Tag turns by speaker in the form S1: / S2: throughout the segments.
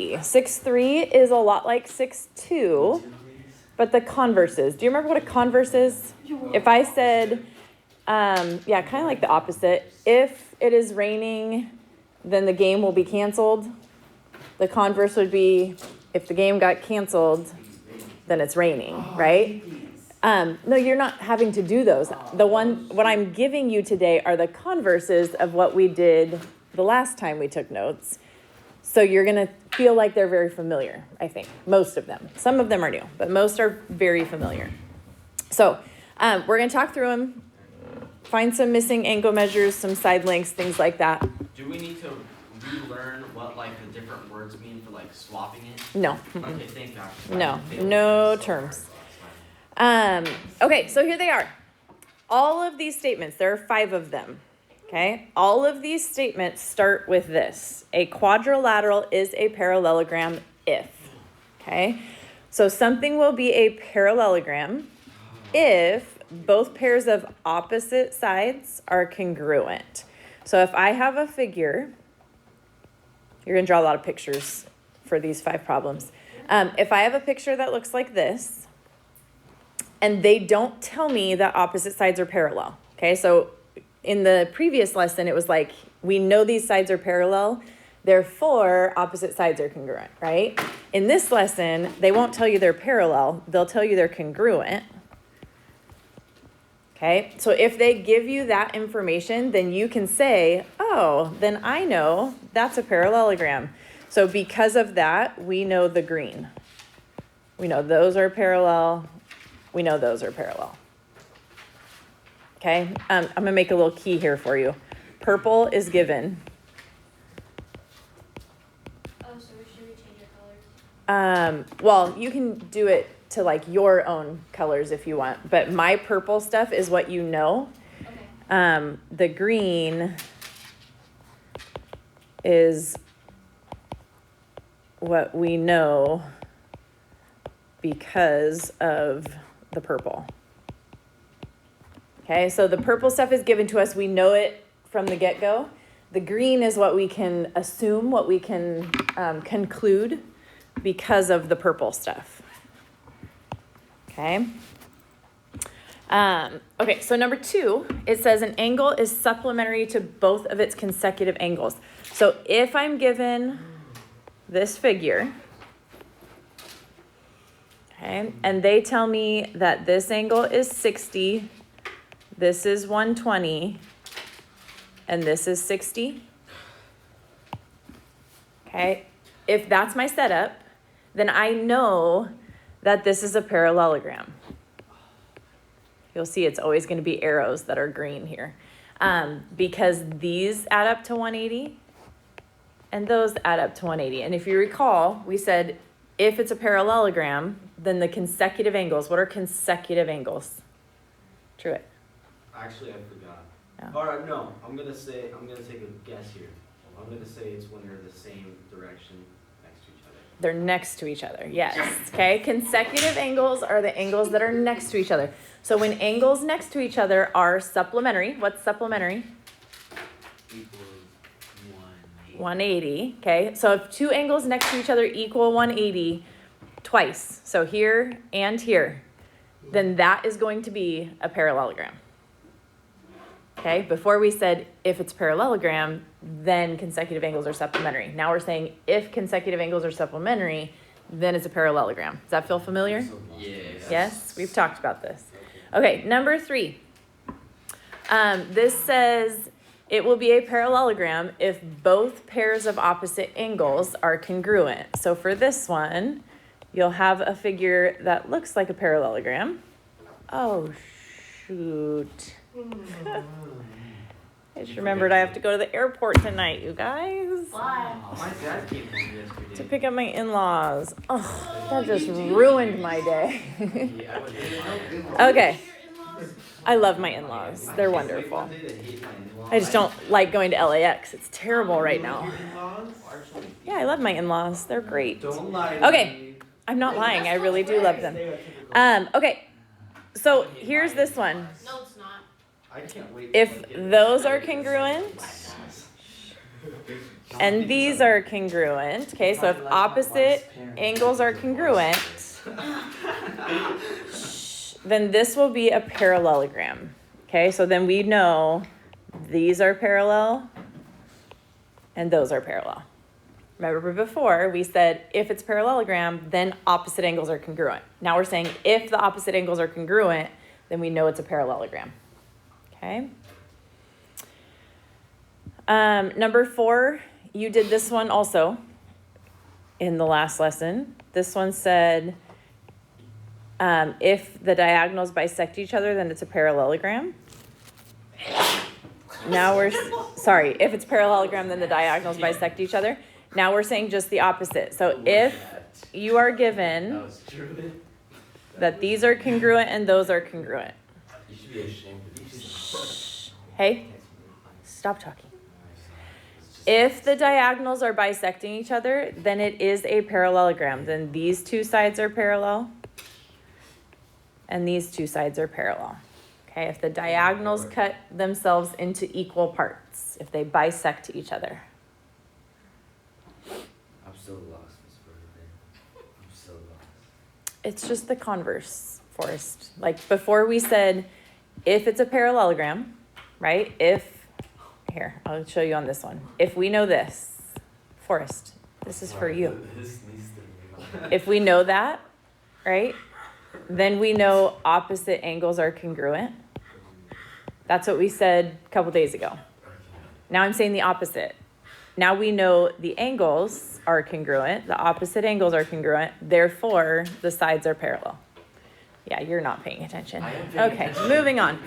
S1: 6'3" is a lot like 6'2", but the converse is. Do you remember what a converse is? If I said, kind of like the opposite. If it is raining, then the game will be canceled. The converse would be, if the game got canceled, then it's raining, right? No, you're not having to do those. What I'm giving you today are the converses of what we did the last time we took notes. So you're going to feel like they're very familiar, I think. Most of them. Some of them are new, but most are very familiar. So we're going to talk through them, find some missing angle measures, some side lengths, things like that.
S2: Do we need to relearn what like the different words mean for like swapping it?
S1: No.
S2: Okay, thank God.
S1: No terms. Okay, so here they are. All of these statements, there are 5 of them. Okay, all of these statements start with this. A quadrilateral is a parallelogram if. Okay, so something will be a parallelogram if both pairs of opposite sides are congruent. So if I have a figure, you're going to draw a lot of pictures for these 5 problems. If I have a picture that looks like this, and they don't tell me that opposite sides are parallel. Okay, so in the previous lesson, it was like, we know these sides are parallel, therefore opposite sides are congruent, right? In this lesson, they won't tell you they're parallel, they'll tell you they're congruent. Okay, so if they give you that information, then you can say, oh, then I know that's a parallelogram. So because of that, we know the green. We know those are parallel, we know those are parallel. Okay, I'm going to make a little key here for you. Purple is given.
S3: Oh, so should we change our colors?
S1: Well, you can do it to like your own colors if you want, but my purple stuff is what you know.
S3: Okay.
S1: The green is what we know because of the purple. Okay, so the purple stuff is given to us. We know it from the get-go. The green is what we can assume, what we can conclude because of the purple stuff. Okay. Okay, so number 2, it says an angle is supplementary to both of its consecutive angles. So if I'm given this figure, okay, and they tell me that this angle is 60, this is 120, and this is 60. Okay, if that's my setup, then I know that this is a parallelogram. You'll see it's always going to be arrows that are green here, because these add up to 180, and those add up to 180. And if you recall, we said if it's a parallelogram, then the consecutive angles, what are consecutive angles? Truett.
S2: Actually, I forgot.
S1: No.
S2: All right, no. I'm gonna take a guess here. I'm gonna say it's when they're the same direction next to each other.
S1: They're next to each other, yes. Okay, consecutive angles are the angles that are next to each other. So when angles next to each other are supplementary, what's supplementary?
S2: Equals 180.
S1: 180, okay? So if 2 angles next to each other equal 180 twice, so here and here, then that is going to be a parallelogram. Okay, before we said if it's parallelogram, then consecutive angles are supplementary. Now we're saying if consecutive angles are supplementary, then it's a parallelogram. Does that feel familiar?
S2: Yes.
S1: Yes, we've talked about this. Okay, number 3. This says it will be a parallelogram if both pairs of opposite angles are congruent. So for this one, you'll have a figure that looks like a parallelogram. Oh, shoot. I just remembered I have to go to the airport tonight, you guys.
S3: Why?
S2: My dad came home yesterday.
S1: To pick up my in-laws. Oh, that just ruined my day.
S2: Yeah, I was
S1: Okay. I love my in-laws. They're wonderful. I just don't like going to LAX. It's terrible right now. Yeah, I love my in-laws. They're great.
S2: Don't lie.
S1: Okay. I'm not lying. I really do love them. Okay. So here's this one.
S3: No, it's not.
S2: I can't wait.
S1: If those are congruent, and these are congruent. Okay, so if opposite angles are congruent, then this will be a parallelogram. Okay, so then we know these are parallel and those are parallel. Remember before we said if it's parallelogram, then opposite angles are congruent. Now we're saying if the opposite angles are congruent, then we know it's a parallelogram. Okay. Number 4, you did this one also in the last lesson. This one said if the diagonals bisect each other, then it's a parallelogram. Now we're, sorry, if it's parallelogram, then the diagonals bisect each other. Now we're saying just the opposite. So if you are given that these are congruent and those are congruent.
S2: You should be ashamed of these.
S1: Hey, stop talking. If the diagonals are bisecting each other, then it is a parallelogram. Then these two sides are parallel and these two sides are parallel. Okay, if the diagonals cut themselves into equal parts, if they bisect each other.
S2: I'm so lost, Miss Birthday. I'm so lost.
S1: It's just the converse, Forrest. Like before we said, if it's a parallelogram, right? Here, I'll show you on this one. If we know this, Forrest, this is for you. If we know that, right? Then we know opposite angles are congruent. That's what we said a couple days ago. Now I'm saying the opposite. Now we know the angles are congruent, the opposite angles are congruent, therefore the sides are parallel. Yeah, you're not paying attention. Okay, moving on.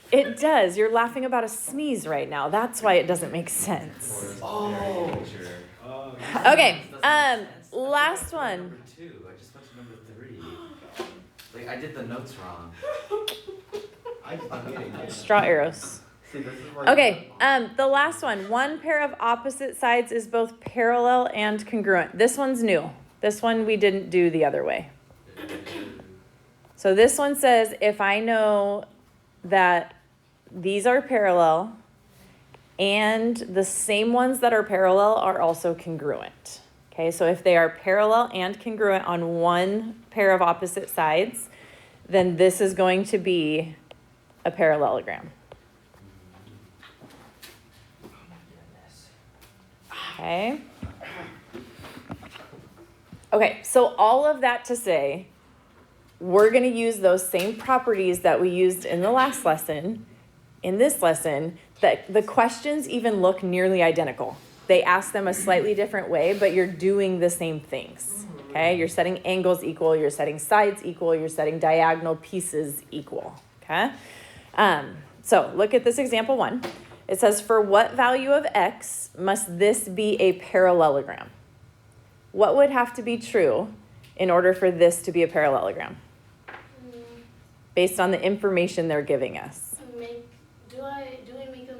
S1: It does. You're laughing about a sneeze right now. That's why it doesn't make sense.
S2: Oh.
S1: Okay, last one.
S2: Number 2. I just went to number 3. Like I did the notes wrong.
S1: Straw arrows. Okay, the last one. One pair of opposite sides is both parallel and congruent. This one's new. This one we didn't do the other way. So this one says if I know that these are parallel and the same ones that are parallel are also congruent. Okay, so if they are parallel and congruent on one pair of opposite sides, then this is going to be a parallelogram. Okay. Okay, so all of that to say, we're going to use those same properties that we used in the last lesson, in this lesson, that the questions even look nearly identical. They ask them a slightly different way, but you're doing the same things. Okay, you're setting angles equal, you're setting sides equal, you're setting diagonal pieces equal. Okay, so look at this example 1. It says, for what value of x must this be a parallelogram? What would have to be true in order for this to be a parallelogram? Based on the information they're giving us.
S3: Do we make them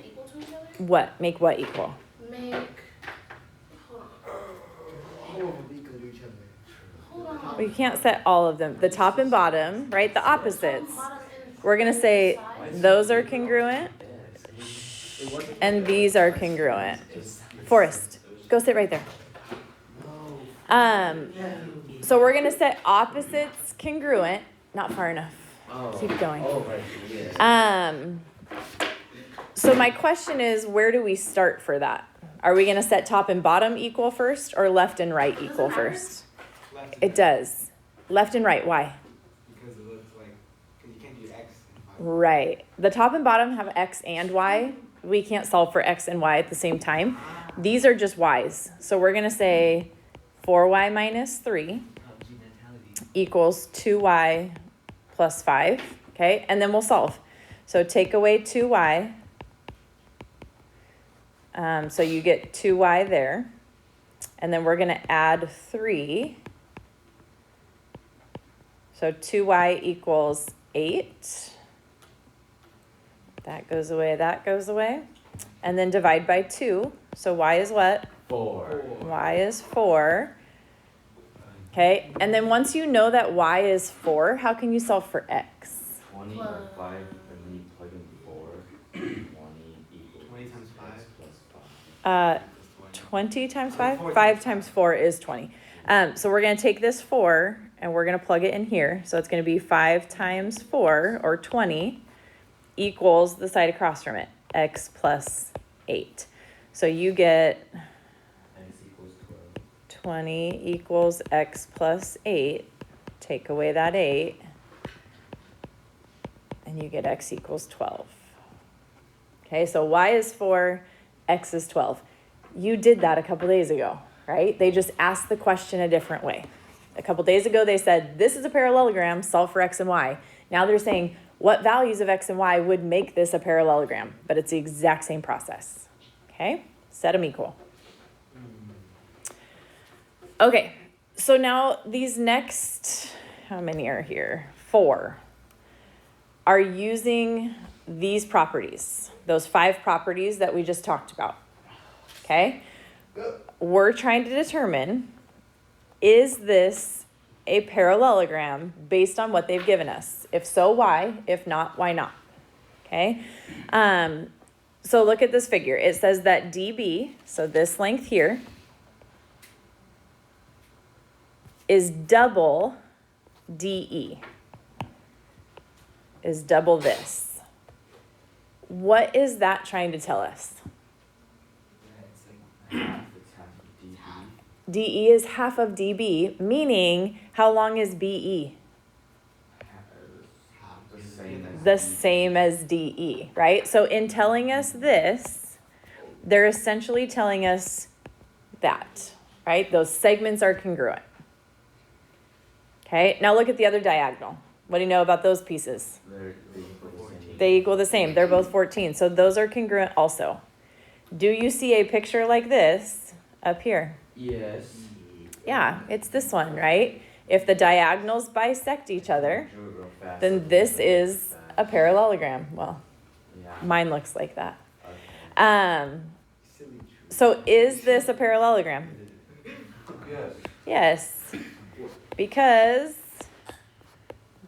S3: equal to each other?
S1: What? Make what equal?
S3: Hold on.
S1: We can't set all of them. The top and bottom, right? The opposites. We're going to say those are congruent and these are congruent. Forrest, go sit right there. So we're going to set opposites congruent. Not far enough. Keep going. So my question is, where do we start for that? Are we going to set top and bottom equal first or left and right equal first? It does. Left and right. Why?
S4: Because it looks like, because you can't do X and Y.
S1: Right. The top and bottom have X and Y. We can't solve for X and Y at the same time. These are just Y's. So we're going to say 4y minus 3 equals 2y plus 5. Okay, and then we'll solve. So take away 2y. So you get 2y there. And then we're going to add 3. So 2y equals 8. That goes away, that goes away. And then divide by 2. So y is what?
S2: 4.
S1: Y is 4. Okay, and then once you know that y is 4, how can you solve for x?
S2: 20 or 5, and then you plug in 4. 20 equals
S4: 20 times 5.
S2: x plus 5.
S1: 20 times 5? 5 times 4 is 20. So we're going to take this 4 and we're going to plug it in here. So it's going to be 5 times 4, or 20, equals the side across from it, x plus 8. So you get
S2: X equals 12.
S1: 20 equals x plus 8. Take away that 8. And you get x equals 12. Okay, so y is 4, x is 12. You did that a couple days ago, right? They just asked the question a different way. A couple days ago, they said, this is a parallelogram, solve for x and y. Now they're saying, what values of x and y would make this a parallelogram? But it's the exact same process. Okay, set them equal. Okay, so now these next, how many are here? 4 are using these properties, those 5 properties that we just talked about. Okay, we're trying to determine, is this a parallelogram based on what they've given us? If so, why? If not, why not? Okay, so look at this figure. It says that DB, so this length here, is double DE, is double this. What is that trying to tell us?
S2: It's half of DB.
S1: DE is half of DB, meaning how long is BE?
S2: The same as
S1: The same as DE, right? So in telling us this, they're essentially telling us that, right? Those segments are congruent. Okay, now look at the other diagonal. What do you know about those pieces?
S2: They equal the same.
S1: They equal the same. They're both 14. So those are congruent also. Do you see a picture like this up here?
S2: Yes.
S1: Yeah, it's this one, right? If the diagonals bisect each other,
S2: Drew it real fast.
S1: then this is a parallelogram. Well,
S2: Yeah.
S1: mine looks like that.
S2: Okay.
S4: Silly tree.
S1: So is this a parallelogram?
S4: Yes.
S1: Yes, because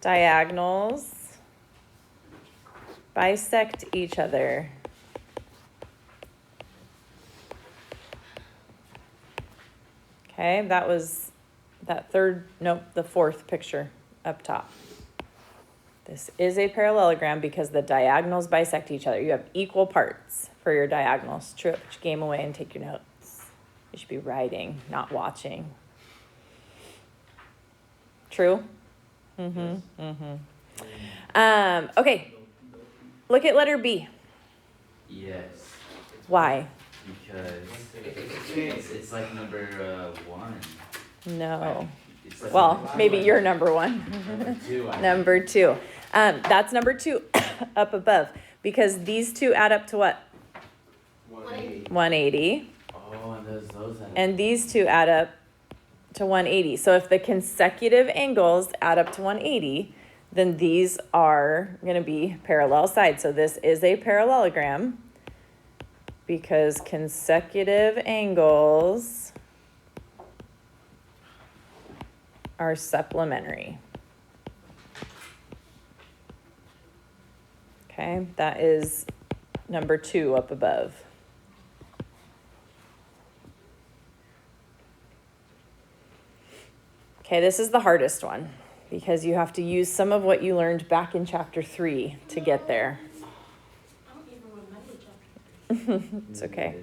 S1: diagonals bisect each other. Okay, that was the fourth picture up top. This is a parallelogram because the diagonals bisect each other. You have equal parts for your diagonals. True, put your game away and take your notes. You should be writing, not watching. True? Okay, look at letter B.
S2: Yes.
S1: Why?
S2: Because it's like number 1.
S1: No.
S2: It's like
S1: Well, maybe you're number 1.
S2: number 2.
S1: Number 2. That's number 2 up above because these two add up to what?
S4: 180.
S1: 180.
S2: Oh, and those
S1: And these two add up to 180. So if the consecutive angles add up to 180, then these are going to be parallel sides. So this is a parallelogram because consecutive angles are supplementary. Okay, that is number 2 up above. Okay, this is the hardest one because you have to use some of what you learned back in chapter 3 to get there.
S3: I don't even remember chapter.
S1: It's okay.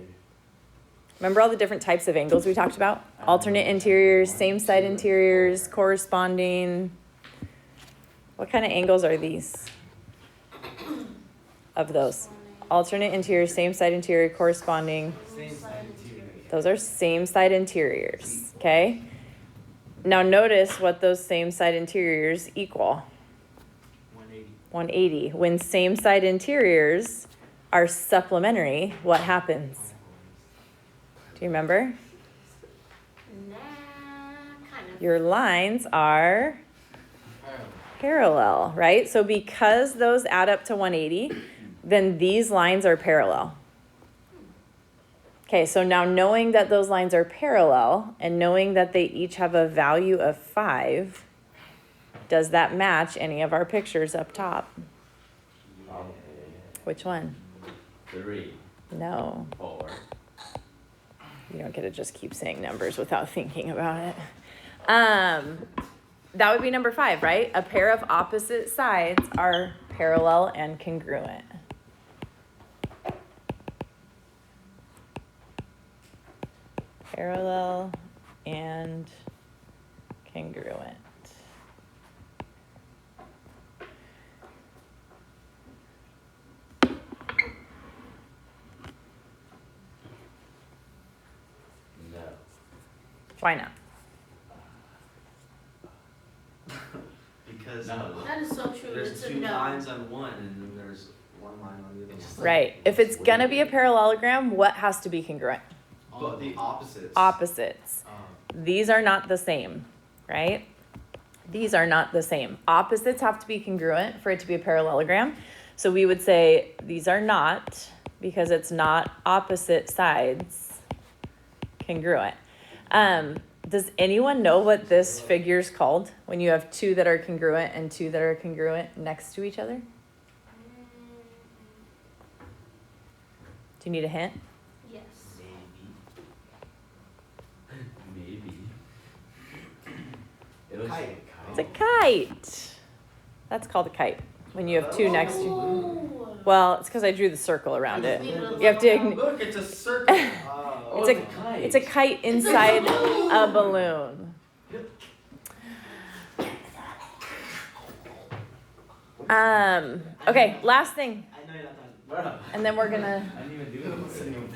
S1: Remember all the different types of angles we talked about? Alternate interiors, same side interiors, corresponding. What kind of angles are these? Of those. Alternate interiors, same side interior, corresponding.
S4: Same side interior.
S1: Those are same side interiors, okay? Now notice what those same side interiors equal.
S4: 180.
S1: 180. When same side interiors are supplementary, what happens? Do you remember?
S3: Nah, kind of.
S1: Your lines are parallel, right? So because those add up to 180, then these lines are parallel. Okay, so now knowing that those lines are parallel and knowing that they each have a value of 5, does that match any of our pictures up top?
S2: Okay.
S1: Which one?
S2: 3,
S1: No.
S2: 4.
S1: You don't get to just keep saying numbers without thinking about it. That would be number 5, right? A pair of opposite sides are parallel and congruent. Parallel and congruent.
S2: No.
S1: Why not?
S2: Because
S3: That is so true.
S2: there's
S3: It's a
S2: 2
S3: no.
S2: lines on one, and then there's 1 line on the other.
S1: Right. If it's gonna be a parallelogram, what has to be congruent?
S2: But the opposites.
S1: Opposites. These are not the same, right? These are not the same. Opposites have to be congruent for it to be a parallelogram. So we would say these are not, because it's not opposite sides congruent. Does anyone know what this figure's called when you have 2 that are congruent and 2 that are congruent next to each other? Do you need a hint?
S3: Yes.
S2: Maybe.
S4: Kite.
S1: It's a kite. That's called a kite. When you have 2 next to.
S3: Oh.
S1: Well, it's because I drew the circle around it. You have to.
S2: Look, it's a circle.
S1: It's a
S2: kite.
S1: It's a kite inside a balloon. Okay, last thing,
S2: I know you're not talking. Bro.
S1: and then we're gonna
S2: I didn't even do it. I'm sitting over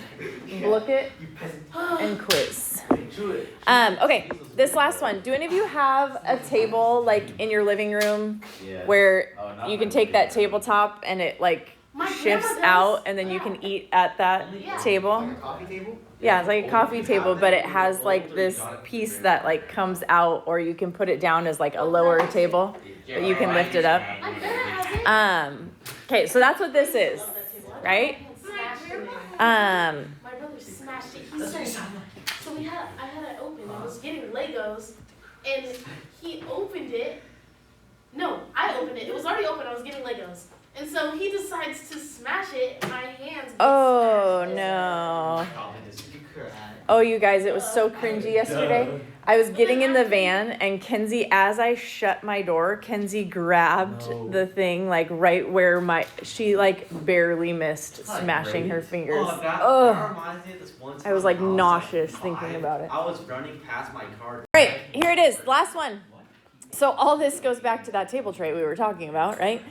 S2: there.
S1: look it
S4: You peasant.
S1: and quiz.
S2: Chew it.
S1: Okay, this last one. Do any of you have a table like in your living room
S2: Yeah.
S1: where
S2: Oh, not
S1: you
S2: my
S1: can take that
S2: living room.
S1: tabletop and it like
S3: My
S1: shifts
S3: grandma does.
S1: out and then you can eat at that
S3: Yeah.
S1: table?
S4: Like a coffee table?
S1: Yeah, it's like a coffee table, but it has like this piece that like comes out, or you can put it down as like a lower table, but you can lift it up.
S3: My grandma has it.
S1: Okay, so that's what this is,
S3: Love that table.
S1: right?
S3: Smashed it.
S1: Um,
S3: My brother smashed it. He said, so I had it open. I was getting Legos, and he opened it. No, I opened it. It was already open. I was getting Legos. And so he decides to smash it, and my hands get
S1: oh
S3: smashed.
S1: no.
S4: You cried.
S1: Oh, you guys, it was so cringy yesterday. I was getting in the van, and Kenzie, as I shut my door, Kenzie grabbed
S2: No.
S1: the thing like right where she like barely missed
S2: That's not
S1: smashing
S2: great.
S1: her fingers.
S2: Oh, that
S1: Ugh.
S2: reminds me of this one time
S1: I was like
S2: when
S1: nauseous
S2: like
S1: thinking
S2: 5.
S1: about it.
S2: I was running past my car.
S1: All right, here it is. Last one. So all this goes back to that table tray we were talking about, right?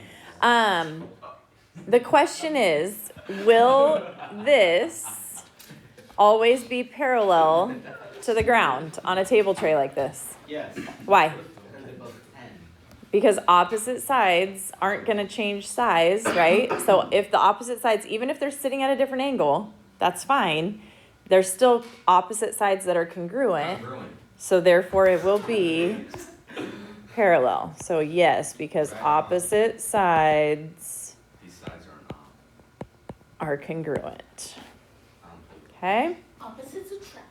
S1: The question is, will this always be parallel to the ground on a table tray like this?
S2: Yes.
S1: Why?
S4: Because they're both 10.
S1: Because opposite sides aren't going to change size, right? So if the opposite sides, even if they're sitting at a different angle, that's fine. There's still opposite sides that are congruent. So therefore it will be parallel. So yes, because opposite sides
S2: These sides are not.
S1: are congruent.
S2: I don't think-
S1: Okay?
S3: Opposites attract.